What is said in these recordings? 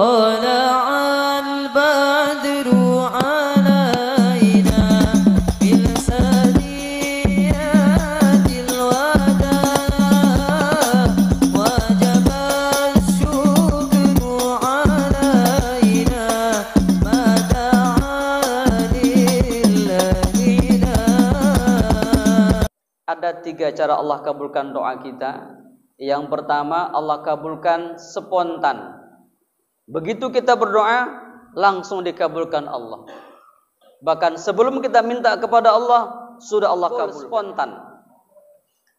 طلع البدر علينا بالثنيات الوداع وجب الشكر علينا ما دعا لله. Ada 3 cara Allah kabulkan doa kita. Yang pertama, Allah kabulkan spontan. Begitu kita berdoa, langsung dikabulkan Allah. Bahkan sebelum kita minta kepada Allah, sudah Allah kabul spontan.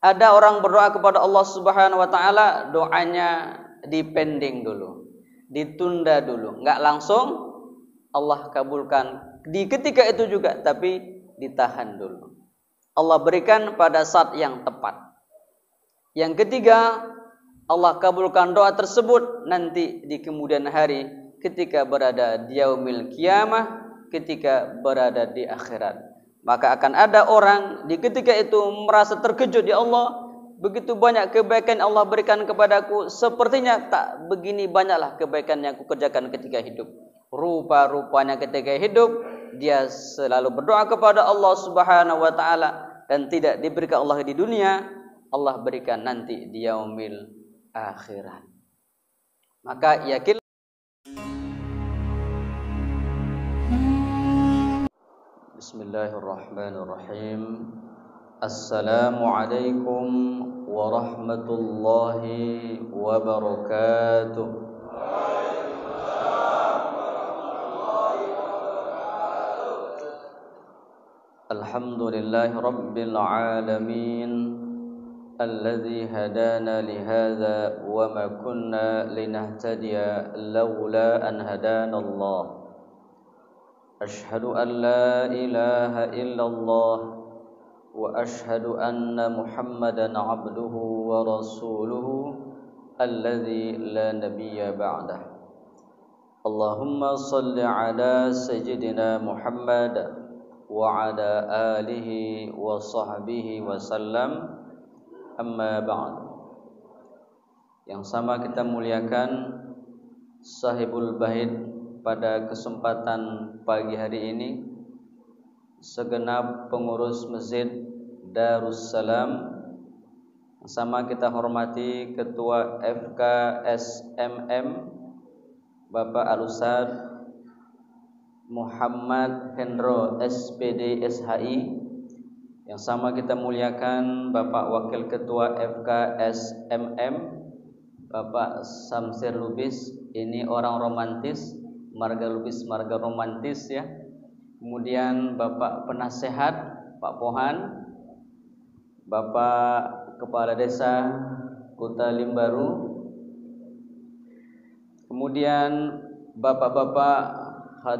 Ada orang berdoa kepada Allah Subhanahu wa taala, doanya dipending dulu, ditunda dulu, enggak langsung Allah kabulkan di ketika itu juga, tapi ditahan dulu. Allah berikan pada saat yang tepat. Yang ketiga, Allah kabulkan doa tersebut nanti di kemudian hari ketika berada di yaumil qiyamah, ketika berada di akhirat. Maka akan ada orang di ketika itu merasa terkejut, ya Allah, begitu banyak kebaikan Allah berikan kepadaku, sepertinya tak begini banyaklah kebaikan yang aku kerjakan ketika hidup. Rupa-rupanya ketika hidup dia selalu berdoa kepada Allah Subhanahu wa taala dan tidak diberikan Allah di dunia, Allah berikan nanti di yaumil akhirat. Maka yakin. Bismillahirrahmanirrahim. Assalamualaikum warahmatullahi wabarakatuh. Alhamdulillahi rabbil alamin. الذي هدانا لهذا وما كنا لنهتدي لولا أن هدانا الله أشهد أن لا إله إلا الله وأشهد أن محمدا عبده ورسوله الذي لا نبي بعده اللهم صل على سيدنا محمد وعلى آله وصحبه وسلم. Amma ba'd. Yang sama kita muliakan sahibul bait pada kesempatan pagi hari ini, segenap pengurus Masjid Darussalam. Yang sama kita hormati Ketua FKSMM Bapak Al-Ustaz Muhammad Hendro SPD SHI. Yang sama kita muliakan Bapak Wakil Ketua FKSMM Bapak Samsir Lubis. Ini orang romantis, marga Lubis marga romantis ya. Kemudian Bapak Penasehat Pak Pohan, Bapak Kepala Desa Kuta Limbaru. Kemudian bapak-bapak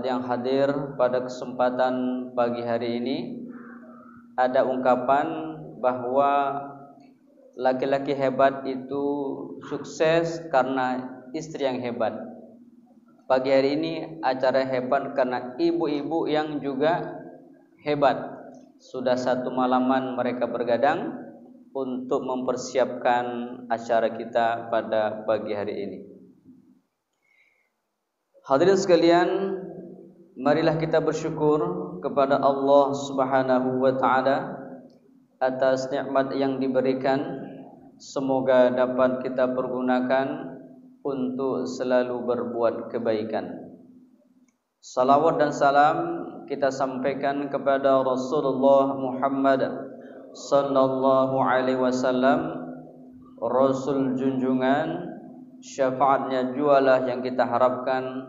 yang hadir pada kesempatan pagi hari ini. Ada ungkapan bahwa laki-laki hebat itu sukses karena istri yang hebat. Pagi hari ini acara hebat karena ibu-ibu yang juga hebat. Sudah 1 malaman mereka bergadang untuk mempersiapkan acara kita pada pagi hari ini. Hadirin sekalian, marilah kita bersyukur kepada Allah Subhanahu wa taala atas nikmat yang diberikan. Semoga dapat kita pergunakan untuk selalu berbuat kebaikan. Salawat dan salam kita sampaikan kepada Rasulullah Muhammad sallallahu alaihi wasallam, Rasul junjungan, syafaatnya jualah yang kita harapkan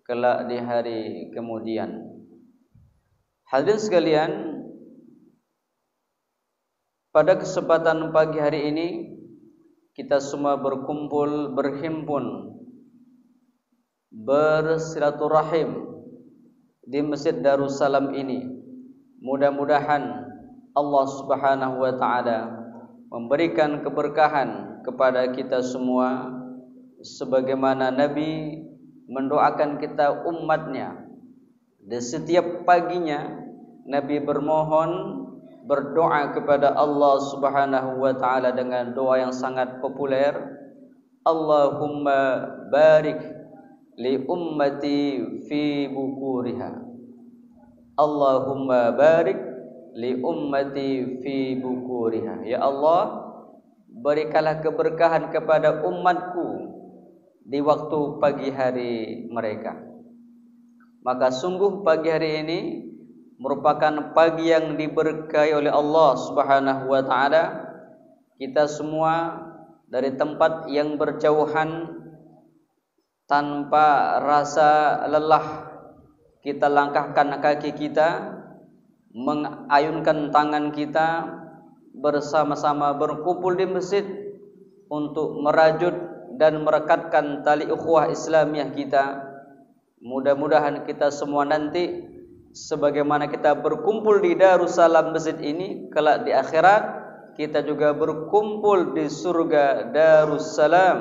kelak di hari kemudian. Hadirin sekalian, pada kesempatan pagi hari ini kita semua berkumpul, berhimpun, bersilaturahim di Masjid Darussalam ini. Mudah-mudahan Allah Subhanahu wa taala memberikan keberkahan kepada kita semua sebagaimana Nabi mendoakan kita umatnya. Di setiap paginya Nabi berdoa kepada Allah Subhanahu wa taala dengan doa yang sangat populer, Allahumma barik li ummati fi bukuriha. Allahumma barik li ummati fi bukuriha. Ya Allah, berikanlah keberkahan kepada umatku di waktu pagi hari mereka. Maka sungguh pagi hari ini merupakan pagi yang diberkahi oleh Allah Subhanahu wa taala. Kita semua dari tempat yang berjauhan tanpa rasa lelah kita langkahkan kaki kita, mengayunkan tangan kita, bersama-sama berkumpul di masjid untuk merajut dan merekatkan tali ukhuwah Islamiyah kita. Mudah-mudahan kita semua nanti sebagaimana kita berkumpul di Darussalam masjid ini, kelak di akhirat kita juga berkumpul di surga Darussalam,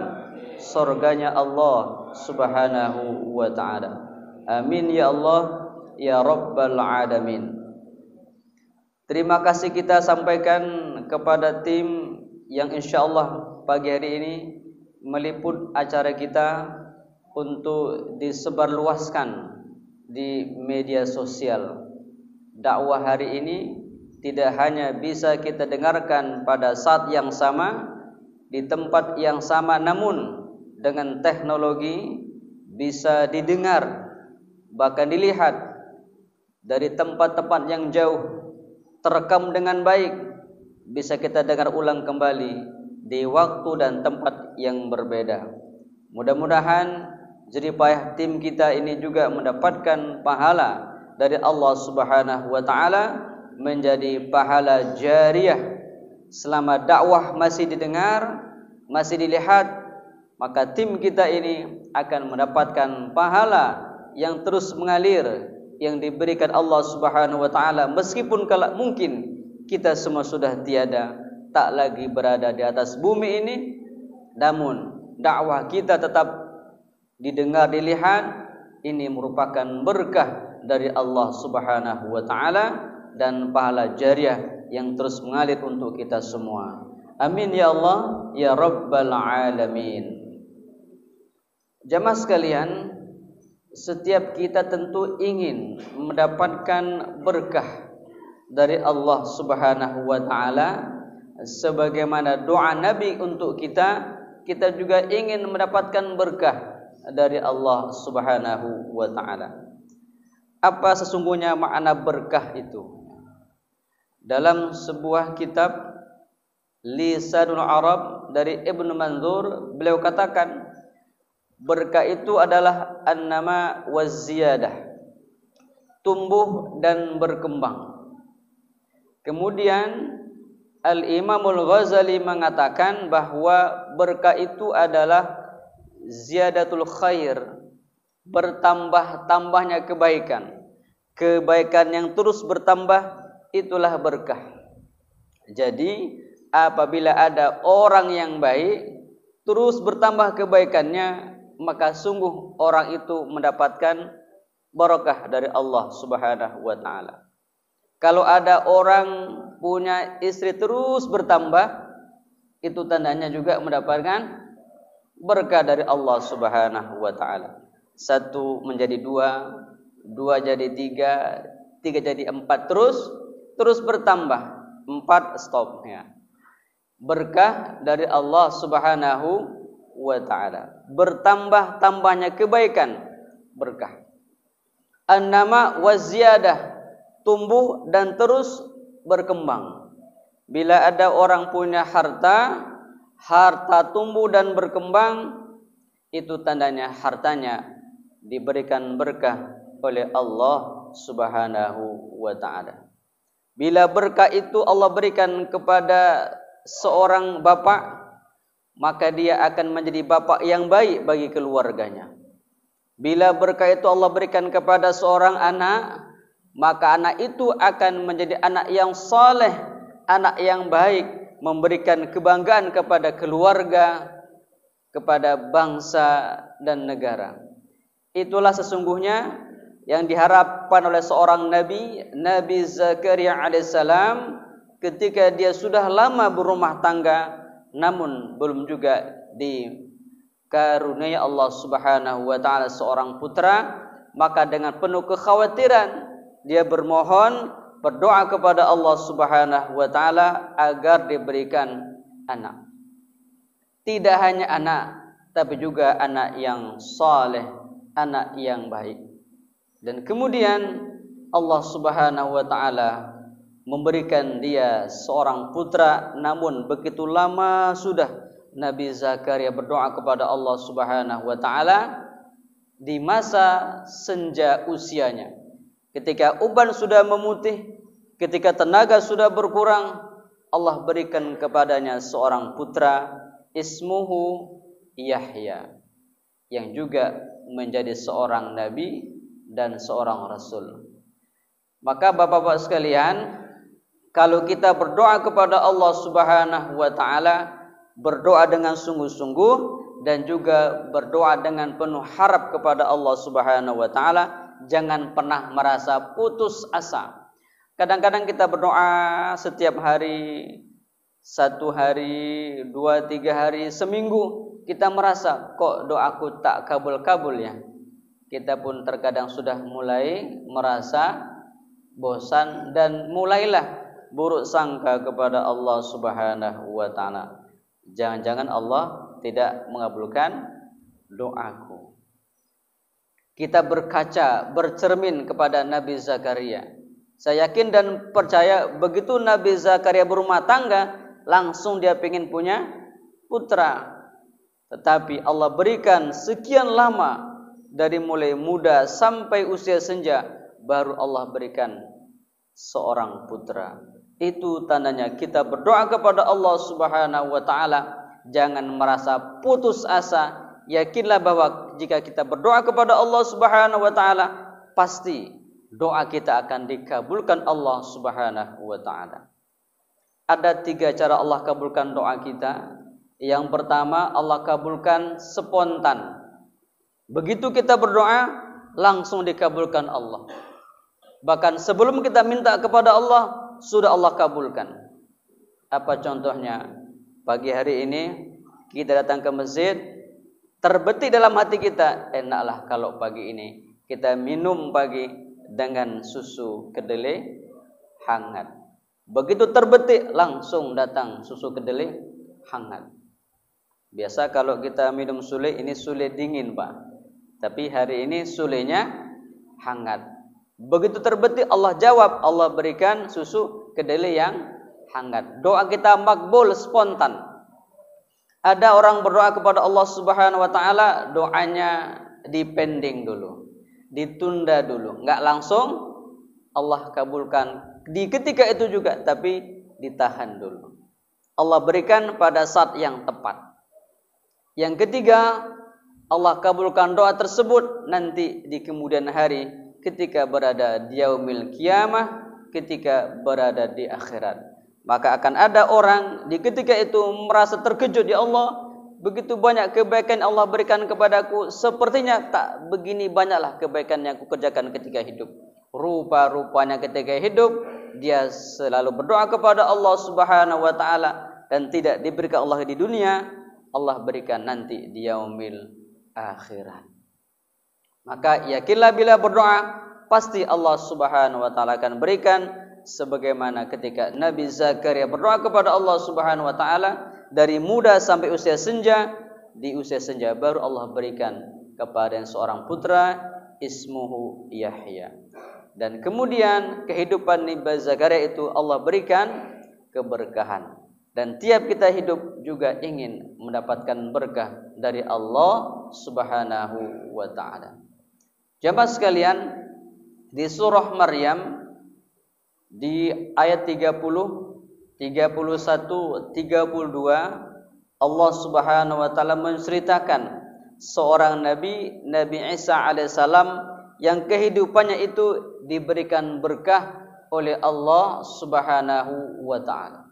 surganya Allah Subhanahu wa taala. Amin ya Allah ya Rabbal alamin. Terima kasih kita sampaikan kepada tim yang insyaallah pagi hari ini meliput acara kita untuk disebarluaskan di media sosial. Dakwah hari ini tidak hanya bisa kita dengarkan pada saat yang sama, di tempat yang sama, namun dengan teknologi bisa didengar, bahkan dilihat dari tempat-tempat yang jauh, terekam dengan baik, bisa kita dengar ulang kembali di waktu dan tempat yang berbeda. Mudah-mudahan jerih payah tim kita ini juga mendapatkan pahala dari Allah Subhanahu wa taala, menjadi pahala jariyah. Selama dakwah masih didengar, masih dilihat, maka tim kita ini akan mendapatkan pahala yang terus mengalir yang diberikan Allah Subhanahu wa taala, meskipun kalau mungkin kita semua sudah tiada, tak lagi berada di atas bumi ini, namun dakwah kita tetap didengar, dilihat. Ini merupakan berkah dari Allah Subhanahu wa taala dan pahala jariyah yang terus mengalir untuk kita semua. Amin ya Allah ya Rabbal alamin. Jamaah sekalian, setiap kita tentu ingin mendapatkan berkah dari Allah Subhanahu wa taala, sebagaimana doa Nabi untuk kita, kita juga ingin mendapatkan berkah dari Allah Subhanahu wa taala. Apa sesungguhnya makna berkah itu? Dalam sebuah kitab Lisanul Arab dari Ibnu Manzur, beliau katakan berkah itu adalah an-nama wa ziyadah, tumbuh dan berkembang. Kemudian Al-Imamul Ghazali mengatakan bahwa berkah itu adalah ziyadatul khair, bertambah-tambahnya kebaikan. Kebaikan yang terus bertambah, itulah berkah. Jadi apabila ada orang yang baik terus bertambah kebaikannya, maka sungguh orang itu mendapatkan barakah dari Allah Subhanahu wa taala. Kalau ada orang punya istri terus bertambah, itu tandanya juga mendapatkan berkah dari Allah Subhanahu wa taala. Satu menjadi dua, dua jadi tiga, tiga jadi empat, terus bertambah, empat stop ya. Berkah dari Allah Subhanahu wa taala. Bertambah-tambahnya kebaikan, berkah. An-nama wa ziyadah, tumbuh dan terus berkembang. Bila ada orang punya harta, harta tumbuh dan berkembang, itu tandanya hartanya diberikan berkah oleh Allah Subhanahu wa taala. Bila berkah itu Allah berikan kepada seorang bapak, maka dia akan menjadi bapak yang baik bagi keluarganya. Bila berkah itu Allah berikan kepada seorang anak, maka anak itu akan menjadi anak yang saleh, anak yang baik, memberikan kebanggaan kepada keluarga, kepada bangsa dan negara. Itulah sesungguhnya yang diharapkan oleh seorang nabi, Nabi Zakaria alaihissalam, ketika dia sudah lama berumah tangga, namun belum juga karunia Allah Subhanahu wa taala seorang putra, maka dengan penuh kekhawatiran dia bermohon, berdoa kepada Allah Subhanahu wa taala agar diberikan anak. Tidak hanya anak, tapi juga anak yang saleh, anak yang baik. Dan kemudian Allah Subhanahu wa taala memberikan dia seorang putra, namun begitu lama sudah Nabi Zakaria berdoa kepada Allah Subhanahu wa taala di masa senja usianya. Ketika uban sudah memutih, ketika tenaga sudah berkurang, Allah berikan kepadanya seorang putra, ismuhu Yahya, yang juga menjadi seorang nabi dan seorang rasul. Maka Bapak-bapak sekalian, kalau kita berdoa kepada Allah Subhanahu wa taala, berdoa dengan sungguh-sungguh dan juga berdoa dengan penuh harap kepada Allah Subhanahu wa taala, jangan pernah merasa putus asa. Kadang-kadang kita berdoa setiap hari, 1 hari, 2, 3 hari, seminggu, kita merasa kok doaku tak kabul-kabul ya. Kita pun terkadang sudah mulai merasa bosan dan mulailah buruk sangka kepada Allah Subhanahu wa taala. Jangan-jangan Allah tidak mengabulkan doaku. Kita berkaca, bercermin kepada Nabi Zakaria. Saya yakin dan percaya begitu Nabi Zakaria berumah tangga, langsung dia ingin punya putra. Tetapi Allah berikan sekian lama, dari mulai muda sampai usia senja, baru Allah berikan seorang putra. Itu tandanya kita berdoa kepada Allah Subhanahu wa taala, jangan merasa putus asa. Yakinlah bahwa jika kita berdoa kepada Allah Subhanahu wa taala, pasti doa kita akan dikabulkan Allah Subhanahu wa taala. Ada 3 cara Allah kabulkan doa kita. Yang pertama, Allah kabulkan spontan. Begitu kita berdoa, langsung dikabulkan Allah. Bahkan sebelum kita minta kepada Allah, sudah Allah kabulkan. Apa contohnya? Pagi hari ini kita datang ke masjid, terbetik dalam hati kita, enaklah kalau pagi ini kita minum pagi dengan susu kedelai hangat. Begitu terbetik, langsung datang susu kedelai hangat. Biasa kalau kita minum sule, ini sule dingin Pak, tapi hari ini sulenya hangat. Begitu terbetik, Allah jawab, Allah berikan susu kedelai yang hangat. Doa kita makbul spontan. Ada orang berdoa kepada Allah Subhanahu wa taala, doanya dipending dulu, ditunda dulu, enggak langsung Allah kabulkan di ketika itu juga, tapi ditahan dulu. Allah berikan pada saat yang tepat. Yang ketiga, Allah kabulkan doa tersebut nanti di kemudian hari, ketika berada di yaumil qiyamah, ketika berada di akhirat. Maka akan ada orang di ketika itu merasa terkejut, ya Allah, begitu banyak kebaikan Allah berikan kepadaku, sepertinya tak begini banyaklah kebaikan yang aku kerjakan ketika hidup. Rupa-rupanya ketika hidup dia selalu berdoa kepada Allah Subhanahu wa taala dan tidak diberikan Allah di dunia, Allah berikan nanti di yaumil akhirat. Maka yakinlah bila berdoa, pasti Allah Subhanahu wa taala akan berikan, sebagaimana ketika Nabi Zakaria berdoa kepada Allah Subhanahu wa taala dari muda sampai usia senja. Di usia senja baru Allah berikan kepada seorang putra, ismuhu Yahya. Dan kemudian kehidupan Nabi Zakaria itu Allah berikan keberkahan. Dan tiap kita hidup juga ingin mendapatkan berkah dari Allah Subhanahu wa taala. Jamaah sekalian, di surah Maryam di ayat 30, 31, 32 Allah Subhanahu wa taala menceritakan seorang nabi, Nabi Isa alaihissalam, yang kehidupannya itu diberikan berkah oleh Allah Subhanahu wa taala.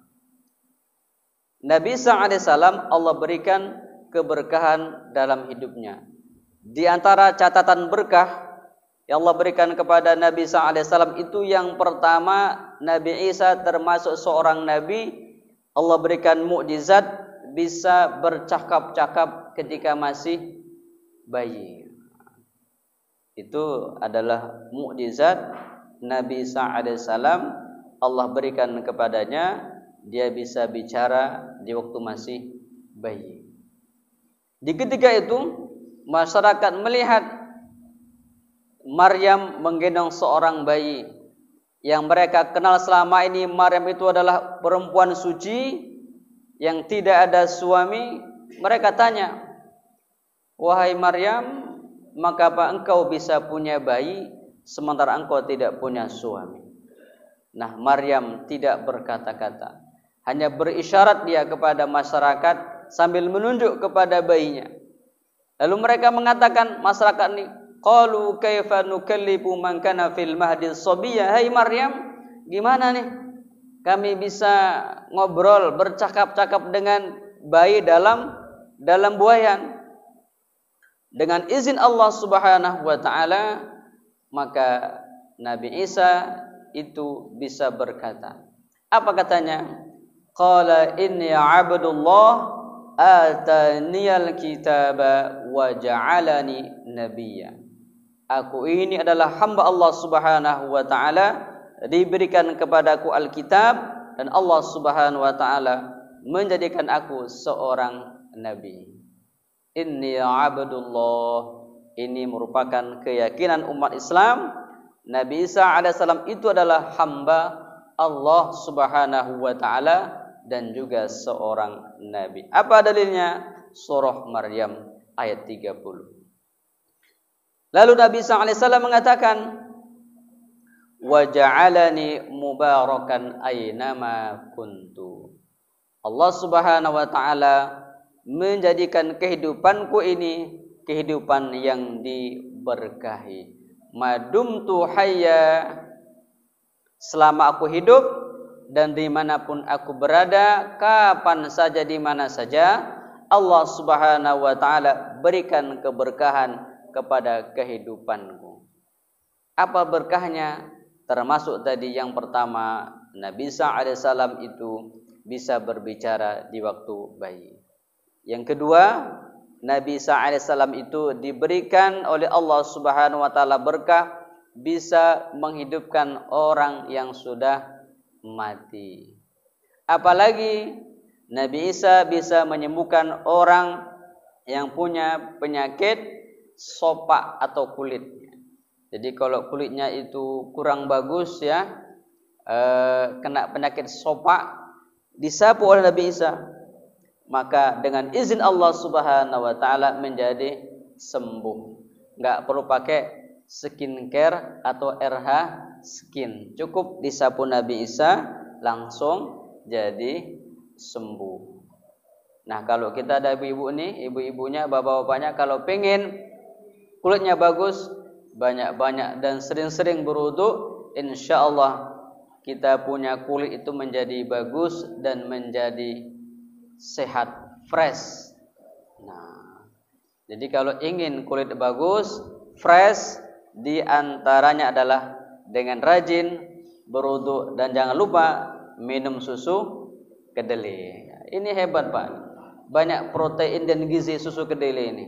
Nabi Isa alaihissalam Allah berikan keberkahan dalam hidupnya. Di antara catatan berkah yang Allah berikan kepada Nabi Isa alaihissalam itu, yang pertama, Nabi Isa termasuk seorang nabi Allah berikan mukjizat, bisa bercakap-cakap ketika masih bayi. Itu adalah mukjizat Nabi Isa alaihissalam. Allah berikan kepadanya, dia bisa bicara di waktu masih bayi. Di ketika itu masyarakat melihat Maryam menggendong seorang bayi yang mereka kenal selama ini. Maryam itu adalah perempuan suci yang tidak ada suami. Mereka tanya, wahai Maryam, maka apa engkau bisa punya bayi sementara engkau tidak punya suami? Nah, Maryam tidak berkata-kata, hanya berisyarat dia kepada masyarakat sambil menunjuk kepada bayinya. Lalu mereka mengatakan, masyarakat ini, qalu kaifa nukallifu man kana fil mahdi sabiyya. Hai Maryam, gimana nih kami bisa ngobrol, bercakap-cakap dengan bayi dalam buayan? Dengan izin Allah Subhanahu wa taala, maka Nabi Isa itu bisa berkata. Apa katanya? Qala inni 'abdullah ataniyal kitaba wa ja'alani nabiyya. Aku ini adalah hamba Allah Subhanahu wa taala, diberikan kepadaku Alkitab, dan Allah Subhanahu wa taala menjadikan aku seorang nabi. Inni 'abdullah, ini merupakan keyakinan umat Islam. Nabi Isa alaihissalam itu adalah hamba Allah Subhanahu wa taala dan juga seorang nabi. Apa dalilnya? Surah Maryam ayat 30. Lalu Nabi Isa alaihissalam mengatakan, wa ja'alani mubarakan aynama kuntu. Allah Subhanahu wa taala menjadikan kehidupanku ini kehidupan yang diberkahi. Madumtu hayya, selama aku hidup dan dimanapun aku berada, kapan saja, di mana saja, Allah Subhanahu wa taala berikan keberkahan kepada kehidupanku. Apa berkahnya? Termasuk tadi yang pertama, Nabi Isa alaihissalam itu bisa berbicara di waktu bayi. Yang kedua, Nabi Isa alaihissalam itu diberikan oleh Allah Subhanahu wa taala berkah, bisa menghidupkan orang yang sudah mati. Apalagi Nabi Isa bisa menyembuhkan orang yang punya penyakit sopak atau kulitnya. Jadi kalau kulitnya itu kurang bagus ya, kena penyakit sopak, disapu oleh Nabi Isa, maka dengan izin Allah Subhanahu wa taala menjadi sembuh. Enggak perlu pakai skincare atau RH skin. Cukup disapu Nabi Isa langsung jadi sembuh. Nah, kalau kita ada ibu-ibu nih, ibu-ibunya, bapak-bapaknya, kalau pengen kulitnya bagus, banyak-banyak dan sering-sering berwudu, insyaallah kita punya kulit itu menjadi bagus dan menjadi sehat, fresh. Nah, jadi kalau ingin kulit bagus, fresh, di antaranya adalah dengan rajin berwudu dan jangan lupa minum susu kedelai. Ini hebat, Pak. Banyak protein dan gizi susu kedelai ini.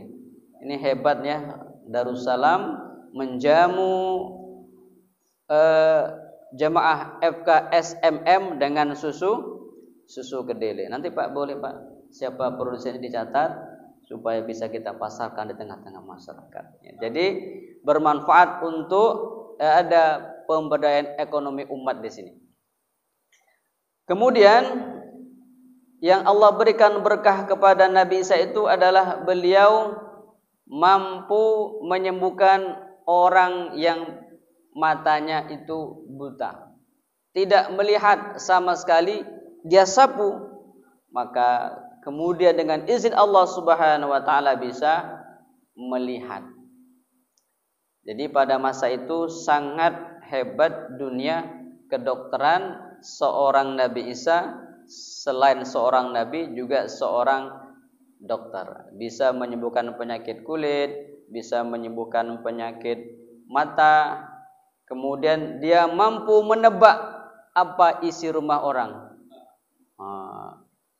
Ini hebatnya Darussalam menjamu jemaah FKSMM dengan susu kedelai. Nanti Pak, boleh Pak, siapa produsen dicatat supaya bisa kita pasarkan di tengah-tengah masyarakat. Ya, jadi bermanfaat untuk ada pemberdayaan ekonomi umat di sini. Kemudian yang Allah berikan berkah kepada Nabi Isa itu adalah beliau mampu menyembuhkan orang yang matanya itu buta, tidak melihat sama sekali, dia sapu, maka kemudian dengan izin Allah Subhanahu wa taala bisa melihat. Jadi pada masa itu sangat hebat dunia kedokteran. Seorang Nabi Isa selain seorang nabi juga seorang dokter, bisa menyembuhkan penyakit kulit, bisa menyembuhkan penyakit mata. Kemudian dia mampu menebak apa isi rumah orang.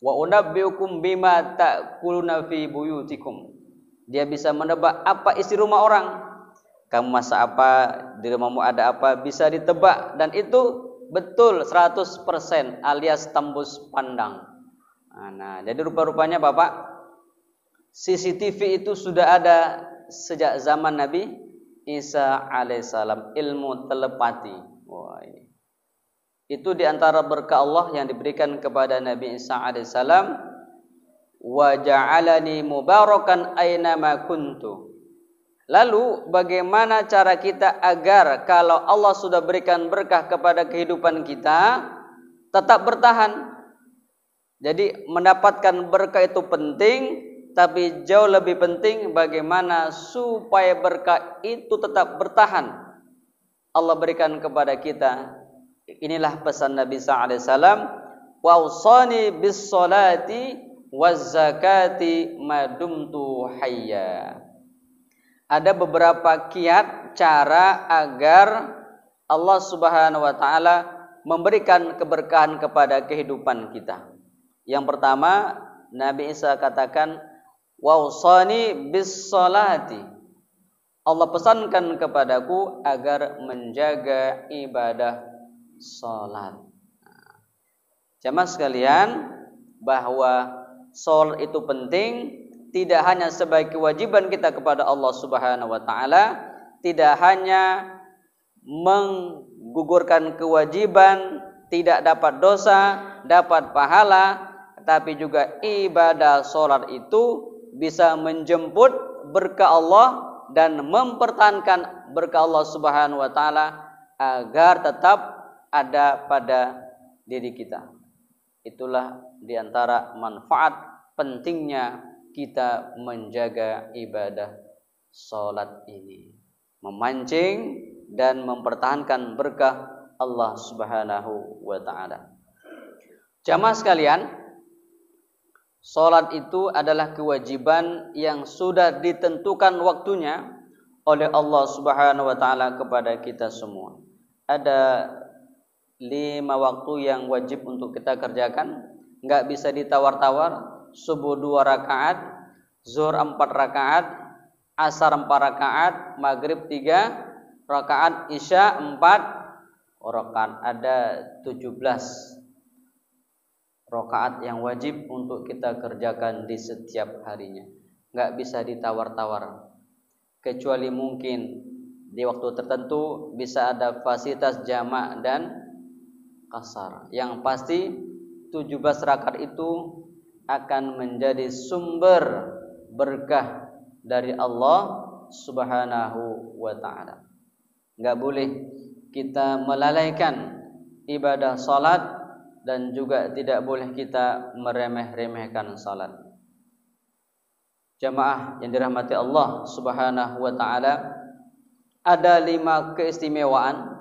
Wa unabbiukum bima ta'kuluna fi buyutikum. Dia bisa menebak apa isi rumah orang. Kamu masak apa, di rumahmu ada apa, bisa ditebak, dan itu betul 100% alias tembus pandang. Nah, jadi rupa-rupanya Bapak, CCTV itu sudah ada sejak zaman Nabi Isa alaihissalam, ilmu telepati. Wah, ini. Itu diantara berkah Allah yang diberikan kepada Nabi Isa alaihissalam. Wa ja'alani mubarakan aina ma kuntu. Lalu bagaimana cara kita agar kalau Allah sudah berikan berkah kepada kehidupan kita tetap bertahan? Jadi mendapatkan berkah itu penting, tapi jauh lebih penting bagaimana supaya berkah itu tetap bertahan. Allah berikan kepada kita. Inilah pesan Nabi SAW. Wa'usani bis salati waz zakati madumtu hayya. Ada beberapa kiat cara agar Allah Subhanahu wa taala memberikan keberkahan kepada kehidupan kita. Yang pertama, Nabi Isa katakan wa'usani bis salati. Allah pesankan kepadaku agar menjaga ibadah salat. Jamaah sekalian, bahwa salat itu penting, tidak hanya sebagai kewajiban kita kepada Allah Subhanahu wa taala, tidak hanya menggugurkan kewajiban, tidak dapat dosa, dapat pahala, tapi juga ibadah salat itu bisa menjemput berkah Allah dan mempertahankan berkah Allah Subhanahu wa taala agar tetap ada pada diri kita. Itulah diantara manfaat pentingnya kita menjaga ibadah salat ini, memancing dan mempertahankan berkah Allah Subhanahu wa taala. Jamaah sekalian, salat itu adalah kewajiban yang sudah ditentukan waktunya oleh Allah Subhanahu wa taala kepada kita semua. Ada 5 waktu yang wajib untuk kita kerjakan, enggak bisa ditawar-tawar. Subuh 2 rakaat, zuhur 4 rakaat, asar 4 rakaat, maghrib 3 rakaat, isya 4 rakaat. Ada 17 rakaat yang wajib untuk kita kerjakan di setiap harinya. Enggak bisa ditawar-tawar. Kecuali mungkin di waktu tertentu bisa ada fasilitas jamak dan qasar. Yang pasti 17 rakaat itu akan menjadi sumber berkah dari Allah Subhanahu wa taala. Enggak boleh kita melalaikan ibadah salat dan juga tidak boleh kita meremeh-remehkan salat. Jamaah yang dirahmati Allah Subhanahu wa taala, ada 5 keistimewaan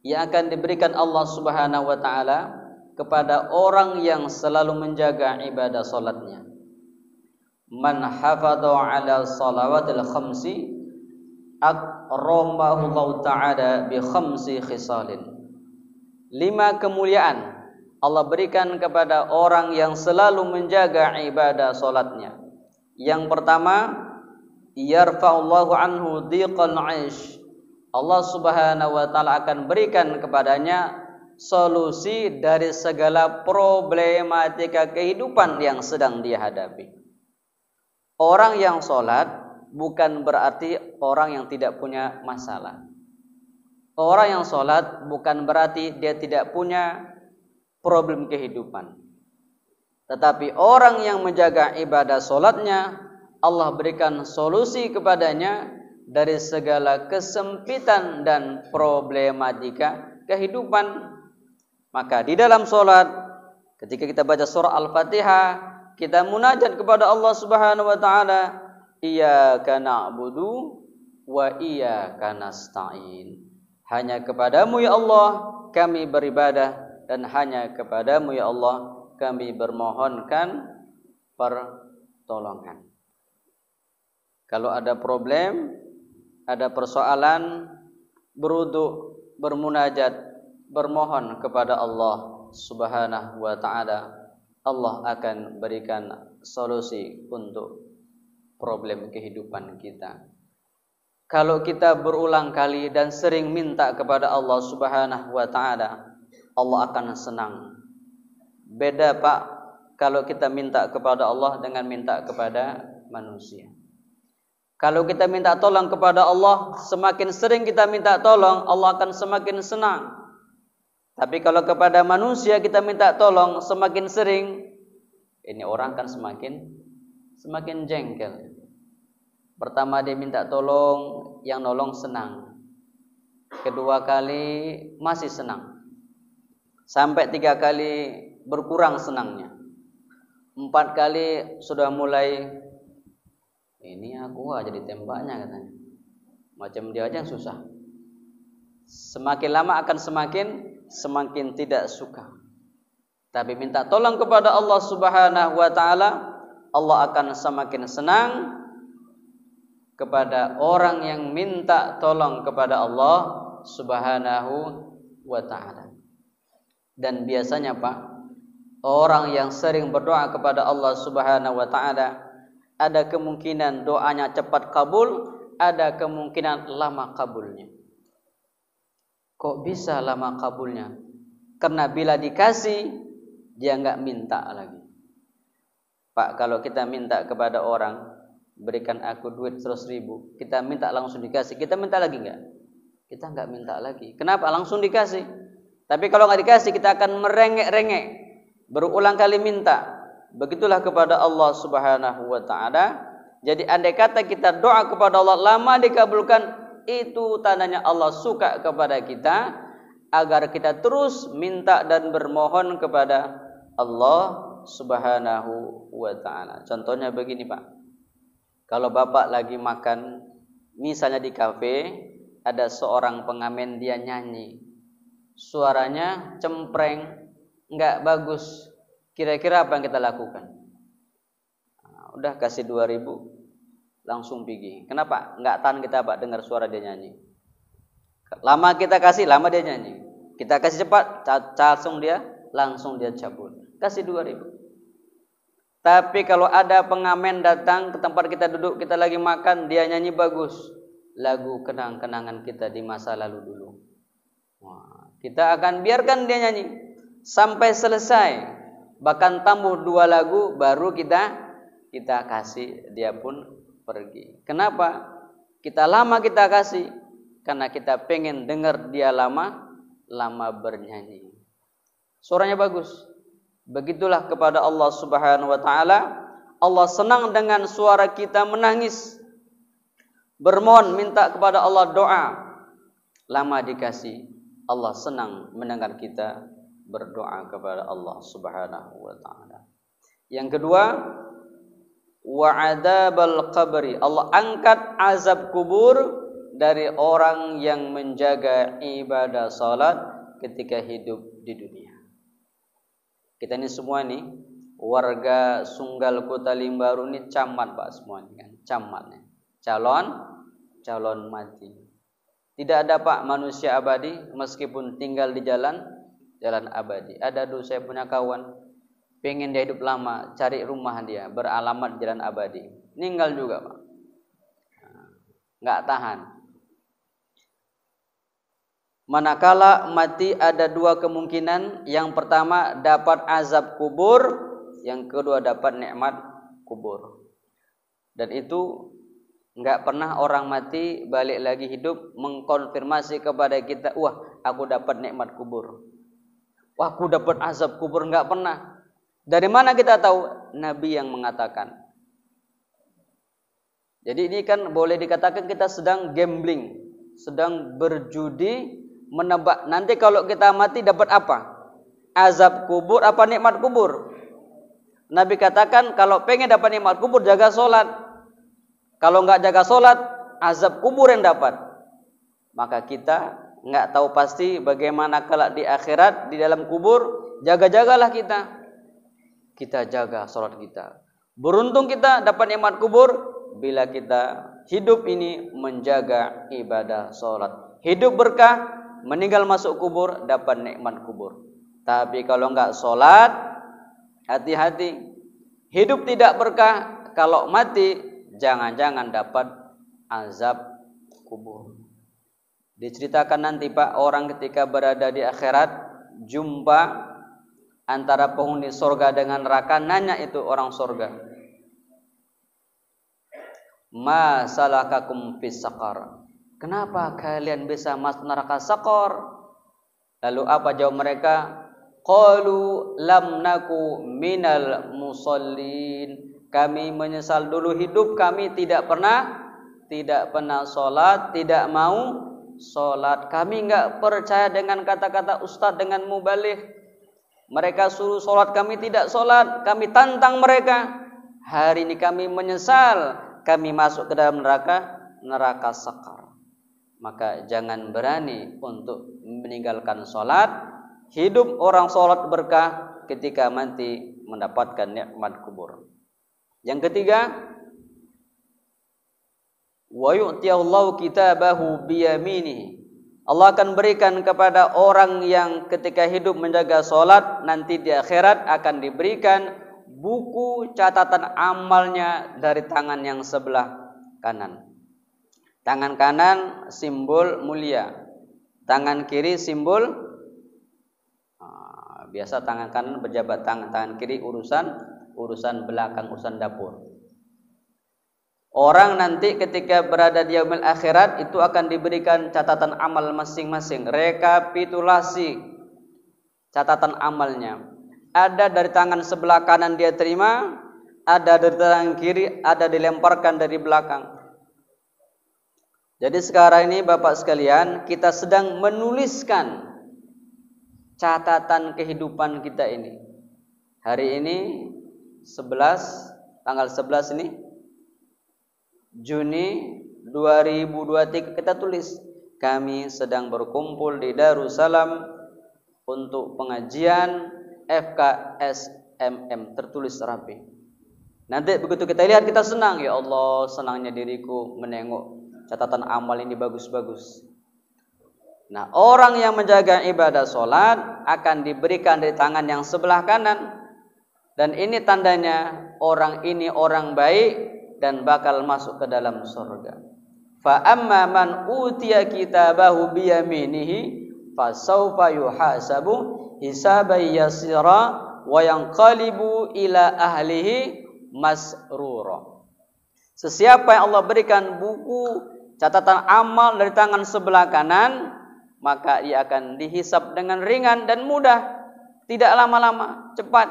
yang akan diberikan Allah Subhanahu wa taala kepada orang yang selalu menjaga ibadah salatnya. Man hafadha 'ala salawatil khamsi akramahu Allah ta'ala bi khamsi khisalin. 5 kemuliaan Allah berikan kepada orang yang selalu menjaga ibadah salatnya. Yang pertama, yarfa'ullahu anhu dhiqal 'aish. Allah Subhanahu wa taala akan berikan kepadanya solusi dari segala problematika kehidupan yang sedang dia hadapi. Orang yang sholat bukan berarti orang yang tidak punya masalah. Orang yang sholat bukan berarti dia tidak punya problem kehidupan. Tetapi orang yang menjaga ibadah sholatnya, Allah berikan solusi kepadanya dari segala kesempitan dan problematika kehidupan. Maka di dalam sholat, ketika kita baca surah Al-Fatihah, kita munajat kepada Allah Subhanahu wa taala, iyyaka na'budu wa iyyaka nasta'in. Hanya kepadamu ya Allah kami beribadah, dan hanya kepadamu ya Allah kami bermohonkan pertolongan. Kalau ada problem, ada persoalan, berwudu, bermunajat, bermohon kepada Allah Subhanahu wa taala Allah akan berikan solusi untuk problem kehidupan kita. Kalau kita berulang kali dan sering minta kepada Allah Subhanahu wa taala, Allah akan senang. Beda Pak kalau kita minta kepada Allah dengan minta kepada manusia. Kalau kita minta tolong kepada Allah, semakin sering kita minta tolong, Allah akan semakin senang. Tapi kalau kepada manusia kita minta tolong semakin sering, ini orang akan semakin jengkel. Pertama dia minta tolong, yang nolong senang. Kedua kali masih senang. Sampai 3 kali berkurang senangnya. 4 kali sudah mulai, ini aku aja ditembaknya katanya. Macam dia aja yang susah. Semakin lama akan semakin tidak suka. Tapi minta tolong kepada Allah Subhanahu wa taala, Allah akan semakin senang kepada orang yang minta tolong kepada Allah Subhanahu wa taala. Dan biasanya Pak, orang yang sering berdoa kepada Allah Subhanahu wa taala, ada kemungkinan doanya cepat kabul, ada kemungkinan lama kabulnya. Kok bisa lama kabulnya? Karena bila dikasih, dia enggak minta lagi. Pak, kalau kita minta kepada orang, berikan aku duit 100.000, kita minta langsung dikasih, kita minta lagi enggak? Kita enggak minta lagi. Kenapa? Langsung dikasih. Tapi kalau enggak dikasih, kita akan merengek-rengek, berulang kali minta. Begitulah kepada Allah Subhanahu wa taala. Jadi andai kata kita doa kepada Allah lama dikabulkan, itu tandanya Allah suka kepada kita, agar kita terus minta dan bermohon kepada Allah Subhanahu wa taala. Contohnya begini Pak, kalau Bapak lagi makan, misalnya di kafe, ada seorang pengamen dia nyanyi, suaranya cempreng, enggak bagus, kira-kira apa yang kita lakukan? Udah kasih 2.000, langsung pergi. Kenapa? Enggak tahan kita Pak dengar suara dia nyanyi. Lama kita kasih, lama dia nyanyi. Kita kasih cepat, langsung dia cabut. Kasih 2.000. Tapi kalau ada pengamen datang ke tempat kita duduk, kita lagi makan, dia nyanyi bagus, lagu kenang-kenangan kita di masa lalu dulu. Wah, kita akan biarkan dia nyanyi sampai selesai. Bahkan tambah 2 lagu baru kita kasih, dia pun pergi. Kenapa? Kita lama kita kasih karena kita pengen dengar dia lama bernyanyi. Suaranya bagus. Begitulah kepada Allah Subhanahu wa taala. Allah senang dengan suara kita menangis, bermohon minta kepada Allah doa. Lama dikasih, Allah senang mendengar kita berdoa kepada Allah Subhanahu wa taala. Yang kedua, wa adzabal qabri, Allah angkat azab kubur dari orang yang menjaga ibadah salat ketika hidup di dunia. Kita ini semua nih warga Sunggal Kota Limbaru ini camat Pak semua ini kan, camatnya. Calon mati. Tidak ada Pak manusia abadi meskipun tinggal di jalan abadi. Ada dulu saya punya kawan, pengen dia hidup lama, cari rumah dia beralamat jalan abadi, meninggal juga Pak, nggak tahan. Manakala mati ada 2 kemungkinan, yang pertama dapat azab kubur, yang kedua dapat nikmat kubur. Dan itu nggak pernah orang mati balik lagi hidup mengkonfirmasi kepada kita, wah aku dapat nikmat kubur, wah aku dapat azab kubur, nggak pernah. Dari mana kita tahu? Nabi yang mengatakan. Jadi ini kan boleh dikatakan kita sedang gambling, sedang berjudi, menebak nanti kalau kita mati dapat apa? Azab kubur apa nikmat kubur? Nabi katakan kalau pengen dapat nikmat kubur jaga solat. Kalau enggak jaga solat, azab kubur yang dapat. Maka kita enggak tahu pasti bagaimana kelak di akhirat, di dalam kubur. Jaga-jagalah kita. Kita jaga solat kita. Beruntung kita dapat nikmat kubur bila kita hidup ini menjaga ibadah solat. Hidup berkah, meninggal masuk kubur dapat nikmat kubur. Tapi kalau enggak solat, Hati-hati. Hidup tidak berkah, kalau mati jangan-jangan dapat azab kubur. Diceritakan nanti Pak, orang ketika berada di akhirat jumpa antara penghuni surga dengan neraka, nanya itu orang surga, ma salakakum fis saqar, kenapa kalian bisa masuk neraka Saqar? Lalu apa jawab mereka? Qalu lam naku minal musallin, kami menyesal dulu hidup kami tidak pernah sholat, tidak mau sholat. Kami enggak percaya dengan kata-kata ustadz dengan mubaligh. Mereka suruh sholat, kami tidak sholat. Kami tantang mereka. Hari ini kami menyesal, kami masuk ke dalam neraka Saqar. Maka jangan berani untuk meninggalkan sholat. Hidup orang sholat berkah, ketika mati mendapatkan nikmat kubur. Yang ketiga, wa yu'tiyallahu kitabahu biyaminihi, Allah akan berikan kepada orang yang ketika hidup menjaga sholat, nanti di akhirat akan diberikan buku catatan amalnya dari tangan yang sebelah kanan. Tangan kanan simbol mulia, tangan kiri simbol biasa tangan kanan berjabat tangan kiri urusan belakang, urusan dapur. Orang nanti ketika berada di yaumil akhirat itu akan diberikan catatan amal masing-masing, rekapitulasi catatan amalnya. Ada dari tangan sebelah kanan dia terima, ada dari tangan kiri, ada dilemparkan dari belakang. Jadi sekarang ini Bapak sekalian, kita sedang menuliskan catatan kehidupan kita ini. Hari ini tanggal 11 ini Juni 2023, kita tulis kami sedang berkumpul di Darussalam untuk pengajian FKSMM, tertulis rapi. Nanti begitu kita lihat kita senang, ya Allah senangnya diriku menengok catatan amal ini bagus-bagus. Nah, orang yang menjaga ibadah sholat akan diberikan dari tangan yang sebelah kanan. Dan ini tandanya orang ini orang baik dan bakal masuk ke dalam surga. Fa amma man utiya kitabahu biyaminihi fasawfa yuhasabu hisaban yasira wa yanqalibu ila ahlihi masrura. Sesiapa yang Allah berikan buku catatan amal dari tangan sebelah kanan, maka ia akan dihisab dengan ringan dan mudah, tidak lama-lama, cepat.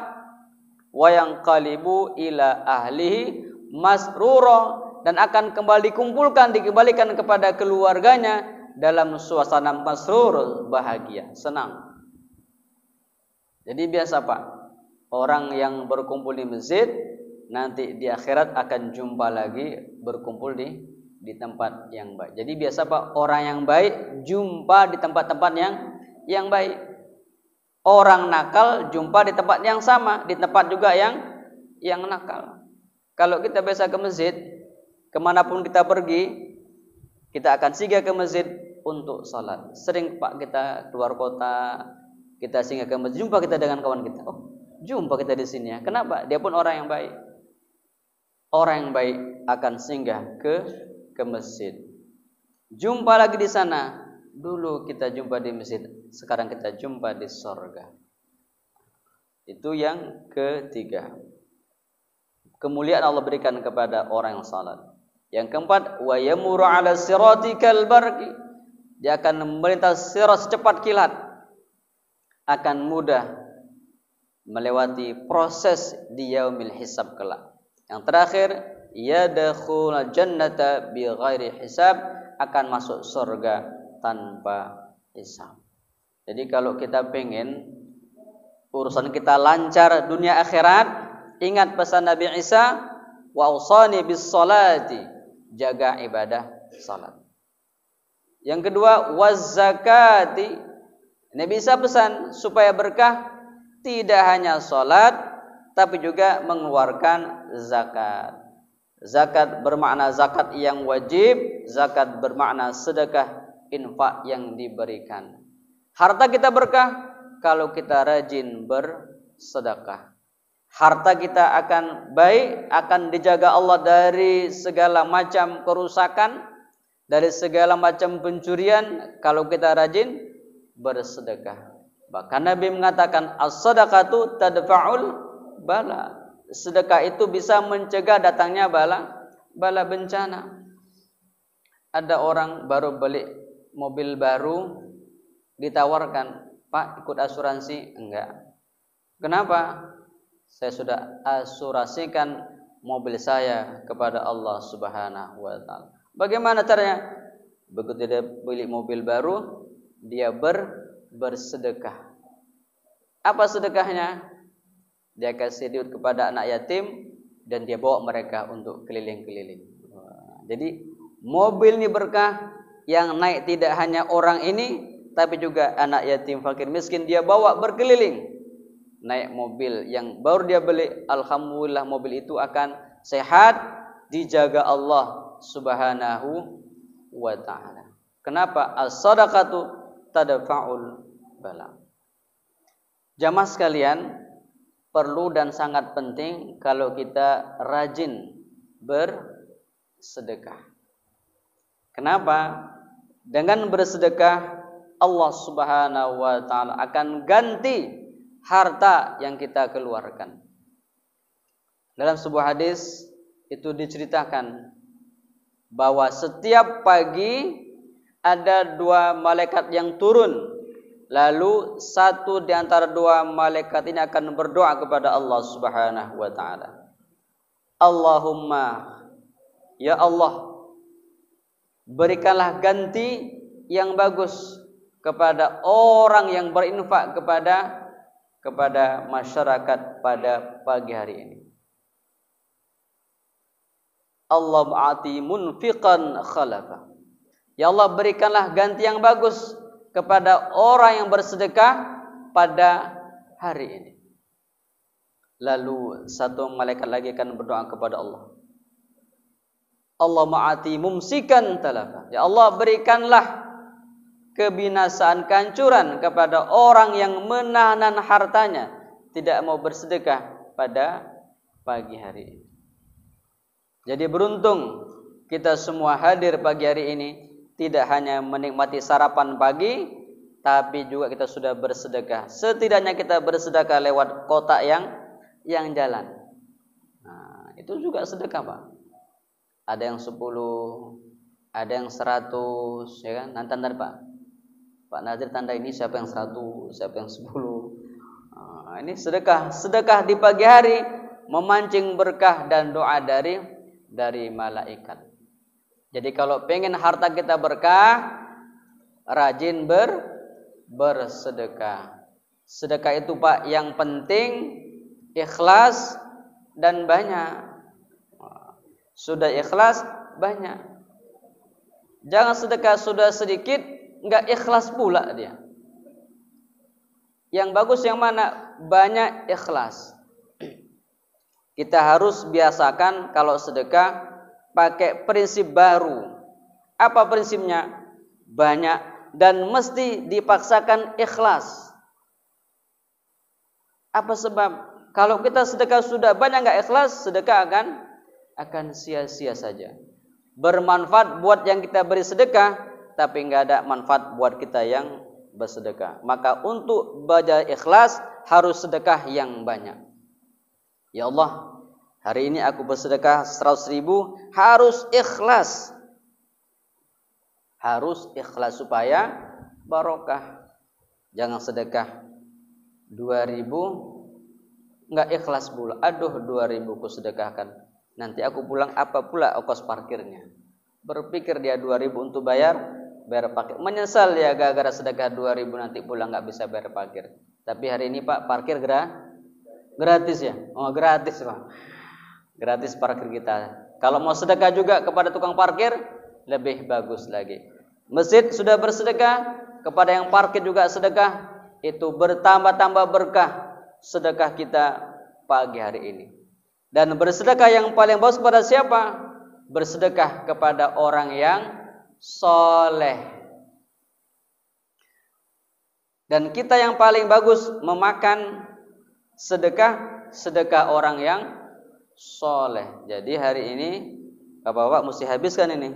Wa yanqalibu ila ahlihi masrura, dan akan kembali dikembalikan kepada keluarganya dalam suasana masrur, bahagia, senang. Jadi biasa Pak, orang yang berkumpul di masjid nanti di akhirat akan jumpa lagi berkumpul di tempat yang baik. Jadi biasa Pak, orang yang baik jumpa di tempat-tempat yang baik. Orang nakal jumpa di tempat yang sama, di tempat juga yang nakal. Kalau kita biasa ke masjid, kemanapun kita pergi, kita akan singgah ke masjid untuk salat. Sering Pak kita keluar kota, kita singgah ke masjid, jumpa kita dengan kawan kita. Oh, jumpa kita di sini ya. Kenapa? Dia pun orang yang baik. Orang yang baik akan singgah ke masjid. Jumpa lagi di sana. Dulu kita jumpa di masjid, sekarang kita jumpa di surga. Itu yang ketiga. Kemuliaan Allah berikan kepada orang yang salat. Yang keempat, wa yamuru 'ala sirati kal barqi. Dia akan melintas sirat secepat kilat. Akan mudah melewati proses di yaumil hisab kelak. Yang terakhir, yadkhulul jannata bighairi hisab, akan masuk surga tanpa hisab. Jadi kalau kita pengen urusan kita lancar dunia akhirat, ingat pesan Nabi Isa, wa usani bis salati, jaga ibadah salat. Yang kedua, waz zakati. Nabi Isa pesan supaya berkah tidak hanya salat tapi juga mengeluarkan zakat. Zakat bermakna zakat yang wajib, zakat bermakna sedekah, infak yang diberikan. Harta kita berkah kalau kita rajin bersedekah. harta kita akan baik, akan dijaga Allah dari segala macam kerusakan, dari segala macam pencurian kalau kita rajin bersedekah. Bahkan Nabi mengatakan as-sadaqatu tadfa'ul bala. Sedekah itu bisa mencegah datangnya bala bencana. Ada orang baru beli mobil baru, ditawarkan, "Pak, ikut asuransi?" Enggak. Kenapa? Saya sudah asuransikan mobil saya kepada Allah Subhanahu wa taala. Bagaimana caranya? Begitu dia beli mobil baru, dia bersedekah. Apa sedekahnya? Dia kasih duit kepada anak yatim dan dia bawa mereka untuk keliling-keliling. Jadi mobil ini berkah, yang naik tidak hanya orang ini tapi juga anak yatim, fakir, miskin, dia bawa berkeliling. Naik mobil yang baru dia beli, alhamdulillah mobil itu akan sehat, dijaga Allah Subhanahu wa taala. Kenapa? As-shadaqatu tadfa'ul bala. Jamaah sekalian, perlu dan sangat penting kalau kita rajin bersedekah. Kenapa? Dengan bersedekah Allah Subhanahu wa taala akan ganti harta yang kita keluarkan. Dalam sebuah hadis itu diceritakan bahwa setiap pagi ada 2 malaikat yang turun. Lalu satu di antara 2 malaikat ini akan berdoa kepada Allah Subhanahu wa taala. Allahumma, ya Allah, berikanlah ganti yang bagus kepada orang yang berinfak kepada masyarakat pada pagi hari ini. Allah ba'ati munfiqan khalafa. Ya Allah, berikanlah ganti yang bagus kepada orang yang bersedekah pada hari ini. Lalu satu malaikat lagi akan berdoa kepada Allah. Allah ma'ati mumsikan talafa. Ya Allah, berikanlah kebinasaan, kehancuran kepada orang yang menahan hartanya, tidak mau bersedekah pada pagi hari ini. Jadi beruntung kita semua hadir pagi hari ini, tidak hanya menikmati sarapan pagi, tapi juga kita sudah bersedekah. Setidaknya kita bersedekah lewat kotak yang jalan. Nah, itu juga sedekah, Pak. Ada yang 10, ada yang 100, ya kan? Nanti Pak. Pak Nazir tanda ini siapa yang 100, siapa yang 10. Nah, ini sedekah. Sedekah di pagi hari memancing berkah dan doa dari malaikat. Jadi kalau pengen harta kita berkah, rajin bersedekah. Sedekah itu Pak yang penting ikhlas dan banyak. Sudah ikhlas banyak. Jangan sedekah sudah sedikit, enggak ikhlas pula dia. Yang bagus yang mana? Banyak ikhlas. Kita harus biasakan kalau sedekah pakai prinsip baru. Apa prinsipnya? Banyak dan mesti dipaksakan ikhlas. Apa sebab? Kalau kita sedekah sudah banyak enggak ikhlas, sedekah akan sia-sia saja. Bermanfaat buat yang kita beri sedekah, tapi enggak ada manfaat buat kita yang bersedekah. Maka untuk belajar ikhlas harus sedekah yang banyak. Ya Allah, hari ini aku bersedekah 100.000, harus ikhlas. Harus ikhlas supaya barokah. Jangan sedekah 2.000 enggak ikhlas pula. Aduh, 2.000 ku sedekahkan. Nanti aku pulang apa pula ongkos parkirnya. Berpikir dia 2.000 untuk bayar parkir. Menyesal ya gara-gara sedekah 2.000 nanti pulang enggak bisa bayar parkir. Tapi hari ini Pak parkir gratis ya. Oh, gratis Pak. Gratis parkir kita. Kalau mau sedekah juga kepada tukang parkir lebih bagus lagi. Masjid sudah bersedekah, kepada yang parkir juga sedekah, itu bertambah-tambah berkah sedekah kita pagi hari ini. Dan bersedekah yang paling bagus kepada siapa? Bersedekah kepada orang yang soleh. Dan kita yang paling bagus memakan sedekah sedekah orang yang soleh. Jadi hari ini bapak-bapak mesti habiskan ini.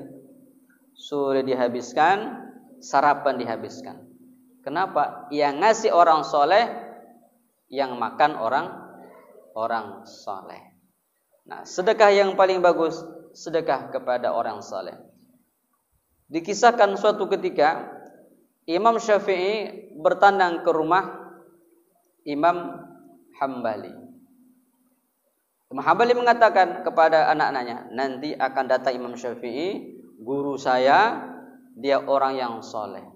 Sore dihabiskan, sarapan dihabiskan. Kenapa? Yang ngasih orang soleh, yang makan orang soleh. Nah, sedekah yang paling bagus, sedekah kepada orang soleh. Dikisahkan suatu ketika Imam Syafi'i bertandang ke rumah Imam Hambali. Imam Hambali mengatakan kepada anak-anaknya, nanti akan datang Imam Syafi'i, guru saya, dia orang yang soleh.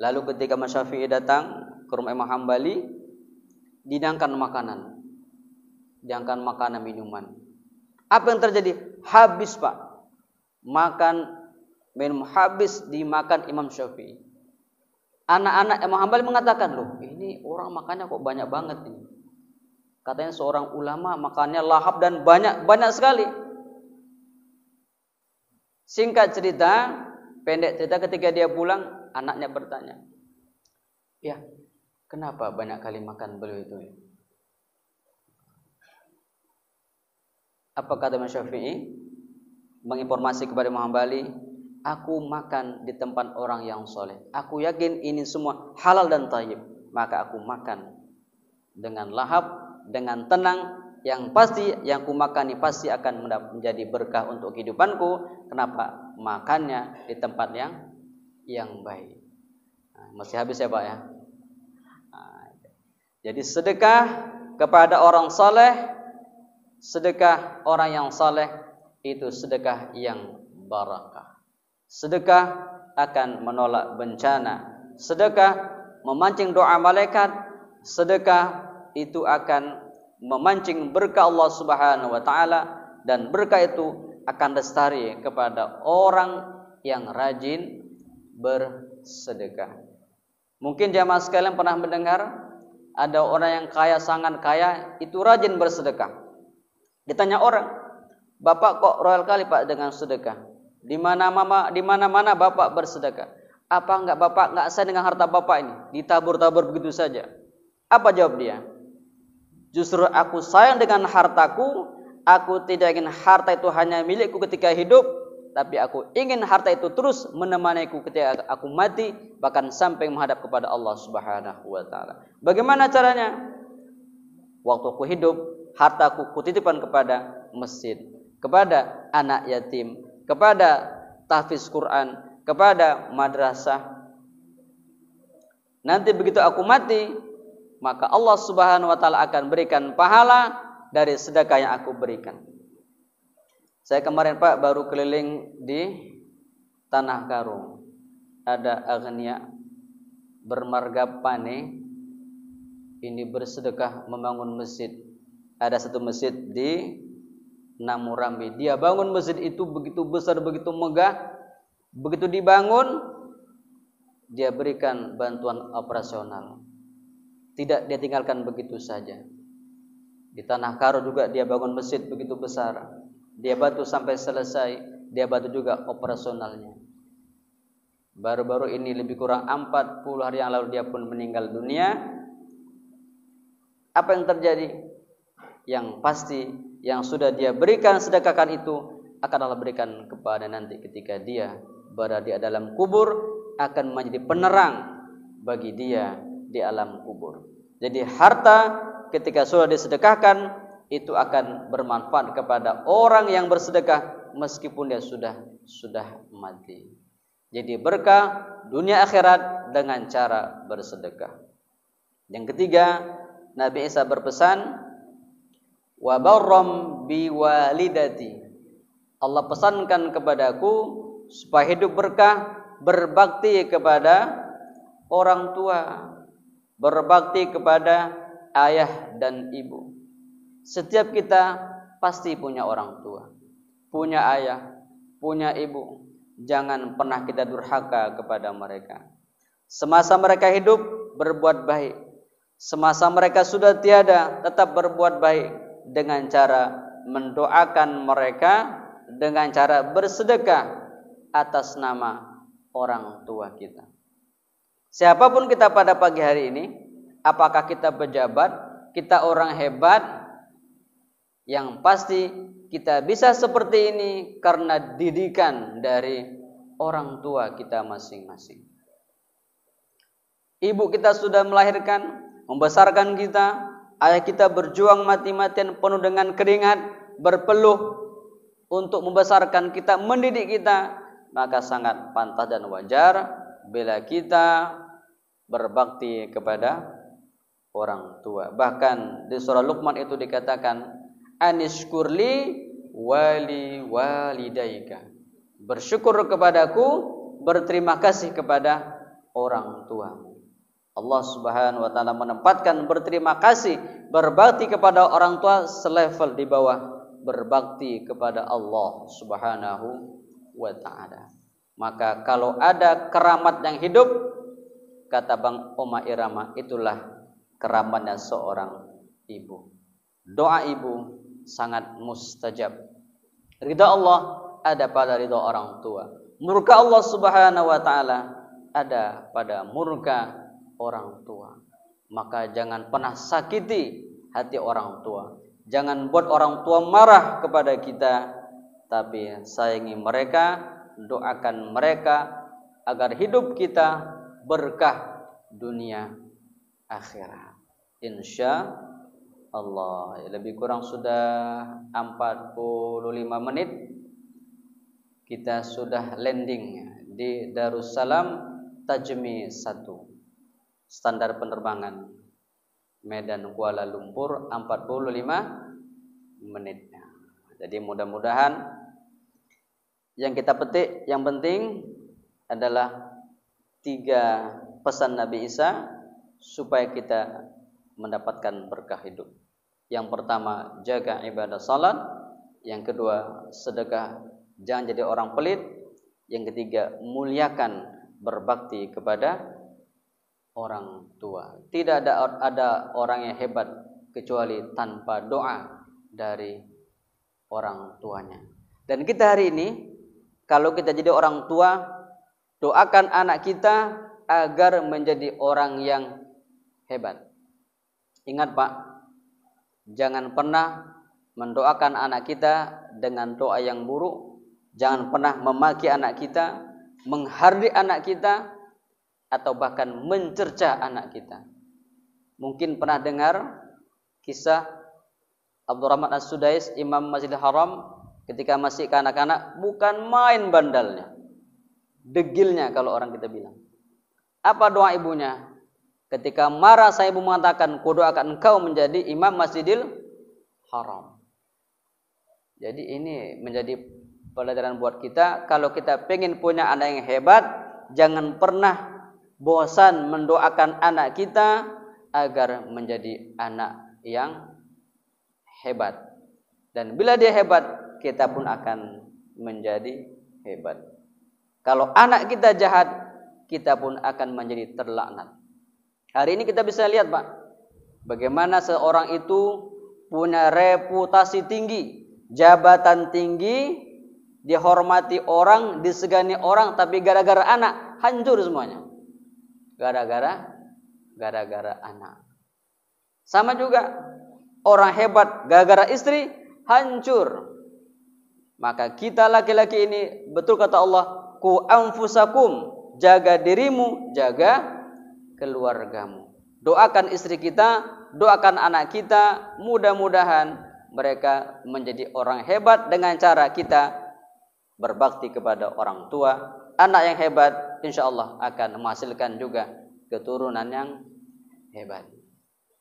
Lalu ketika Imam Syafi'i datang ke rumah Imam Hambali, dihidangkan makanan, minuman. Apa yang terjadi? Habis Pak, makan minum habis dimakan Imam Syafi'i. Anak-anak Imam Hambali mengatakan, loh ini orang makannya kok banyak banget ini. Katanya seorang ulama makannya lahap dan banyak sekali. Singkat cerita, pendek cerita, ketika dia pulang, anaknya bertanya, ya kenapa banyak kali makan beliau itu? Apa kata Imam Syafi'i? Menginformasi kepada Imam Hambali, aku makan di tempat orang yang soleh. Aku yakin ini semua halal dan thayyib. Maka aku makan dengan lahap, dengan tenang. Yang pasti yang ku makan ini pasti akan menjadi berkah untuk kehidupanku. Kenapa? Makannya di tempat yang baik. Nah, masih habis ya Pak ya. Nah, jadi sedekah kepada orang soleh, sedekah orang yang soleh itu sedekah yang barakah. Sedekah akan menolak bencana. Sedekah memancing doa malaikat. Sedekah itu akan memancing berkah Allah Subhanahu wa taala, dan berkah itu akan lestari kepada orang yang rajin bersedekah. Mungkin jamaah sekalian pernah mendengar ada orang yang kaya, sangat kaya, itu rajin bersedekah. Ditanya orang, Bapak kok royal kali Pak dengan sedekah? Di mana-mana Bapak bersedekah. Apa enggak Bapak enggak sayang dengan harta Bapak ini? Ditabur-tabur begitu saja. Apa jawab dia? Justru aku sayang dengan hartaku. Aku tidak ingin harta itu hanya milikku ketika hidup, tapi aku ingin harta itu terus menemaniku ketika aku mati, bahkan sampai menghadap kepada Allah Subhanahu wa taala. Bagaimana caranya? Waktu aku hidup, hartaku kutitipkan kepada masjid, kepada anak yatim, kepada tahfiz Quran, kepada madrasah. Nanti begitu aku mati, maka Allah Subhanahu wa taala akan berikan pahala dari sedekah yang aku berikan. Saya kemarin Pak baru keliling di Tanah Karo. Ada agnia bermarga Pane ini bersedekah membangun masjid. Ada satu masjid di Namurambi. Dia bangun masjid itu begitu besar, begitu megah. Begitu dibangun, dia berikan bantuan operasional. Tidak dia tinggalkan begitu saja. Di Tanah Karo juga dia bangun masjid begitu besar. Dia bantu sampai selesai. Dia bantu juga operasionalnya. Baru-baru ini lebih kurang 40 hari yang lalu dia pun meninggal dunia. Apa yang terjadi? Yang pasti yang sudah dia berikan, sedekahkan itu akan Allah berikan kepada nanti ketika dia berada di dalam kubur, akan menjadi penerang bagi dia di alam kubur. Jadi harta ketika sudah disedekahkan itu akan bermanfaat kepada orang yang bersedekah meskipun dia sudah mati. Jadi berkah dunia akhirat dengan cara bersedekah. Yang ketiga, Nabi Isa berpesan, wa barram biwalidati. Allah pesankan kepadaku supaya hidup berkah, berbakti kepada orang tua, berbakti kepada ayah dan ibu. Setiap kita pasti punya orang tua, punya ayah, punya ibu. Jangan pernah kita durhaka kepada mereka. Semasa mereka hidup, berbuat baik. Semasa mereka sudah tiada, tetap berbuat baik dengan cara mendoakan mereka, dengan cara bersedekah atas nama orang tua kita. Siapapun kita pada pagi hari ini, apakah kita pejabat, kita orang hebat, yang pasti kita bisa seperti ini karena didikan dari orang tua kita masing-masing. Ibu kita sudah melahirkan, membesarkan kita, ayah kita berjuang mati-matian penuh dengan keringat, berpeluh untuk membesarkan kita, mendidik kita, maka sangat pantas dan wajar bila kita berbakti kepada orang tua. Bahkan di surah Luqman itu dikatakan, anishkurli wali walidaika, bersyukur kepadaku, berterima kasih kepada orang tuamu. Allah Subhanahu wa taala menempatkan berterima kasih, berbakti kepada orang tua selevel di bawah berbakti kepada Allah Subhanahu wa taala. Maka kalau ada keramat yang hidup, kata Bang Oma Irama, itulah keramatnya seorang ibu. Doa ibu sangat mustajab. Ridha Allah ada pada ridha orang tua. Murka Allah Subhanahu wa taala ada pada murka orang tua. Maka jangan pernah sakiti hati orang tua. Jangan buat orang tua marah kepada kita, tapi sayangi mereka, doakan mereka agar hidup kita berkah dunia akhirat. Insya Allah. Lebih kurang sudah 45 menit. Kita sudah landing di Darussalam Tajmi 1. Standar penerbangan Medan Kuala Lumpur 45 menit. Jadi mudah-mudahan yang kita petik, yang penting adalah 3 pesan Nabi Isa supaya kita mendapatkan berkah hidup. Yang pertama, jaga ibadah salat. Yang kedua, sedekah, jangan jadi orang pelit. Yang ketiga, muliakan berbakti kepada orang tua. Tidak ada orang yang hebat kecuali tanpa doa dari orang tuanya. Dan kita hari ini, kalau kita jadi orang tua, doakan anak kita agar menjadi orang yang hebat. Ingat Pak, jangan pernah mendoakan anak kita dengan doa yang buruk. Jangan pernah memaki anak kita, menghardik anak kita, atau bahkan mencerca anak kita. Mungkin pernah dengar kisah Abdurrahman As-Sudais, Imam Masjidil Haram, ketika masih kanak-kanak, bukan main bandalnya, degilnya kalau orang kita bilang. Apa doa ibunya? Ketika marah sang ibu mengatakan, kudoakan engkau menjadi Imam Masjidil Haram. Jadi ini menjadi pelajaran buat kita. Kalau kita pengen punya anak yang hebat, jangan pernah bosan mendoakan anak kita agar menjadi anak yang hebat. Dan bila dia hebat, kita pun akan menjadi hebat. Kalau anak kita jahat, kita pun akan menjadi terlaknat. Hari ini kita bisa lihat Pak, bagaimana seorang itu punya reputasi tinggi, jabatan tinggi, dihormati orang, disegani orang, tapi gara-gara anak hancur semuanya. Gara-gara anak. Sama juga orang hebat gara-gara istri hancur. Maka kita laki-laki ini, betul kata Allah, ku anfusakum, jaga dirimu, jaga keluargamu. Doakan istri kita, doakan anak kita, mudah-mudahan mereka menjadi orang hebat dengan cara kita berbakti kepada orang tua. Anak yang hebat insyaallah akan menghasilkan juga keturunan yang hebat.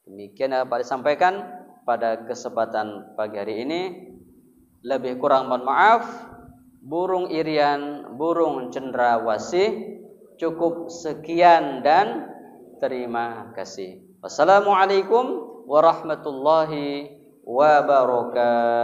Demikian yang dapat disampaikan pada kesempatan pagi hari ini. Lebih kurang mohon maaf. Burung irian, burung cendrawasih. Cukup sekian dan terima kasih. Wassalamualaikum warahmatullahi wabarakatuh.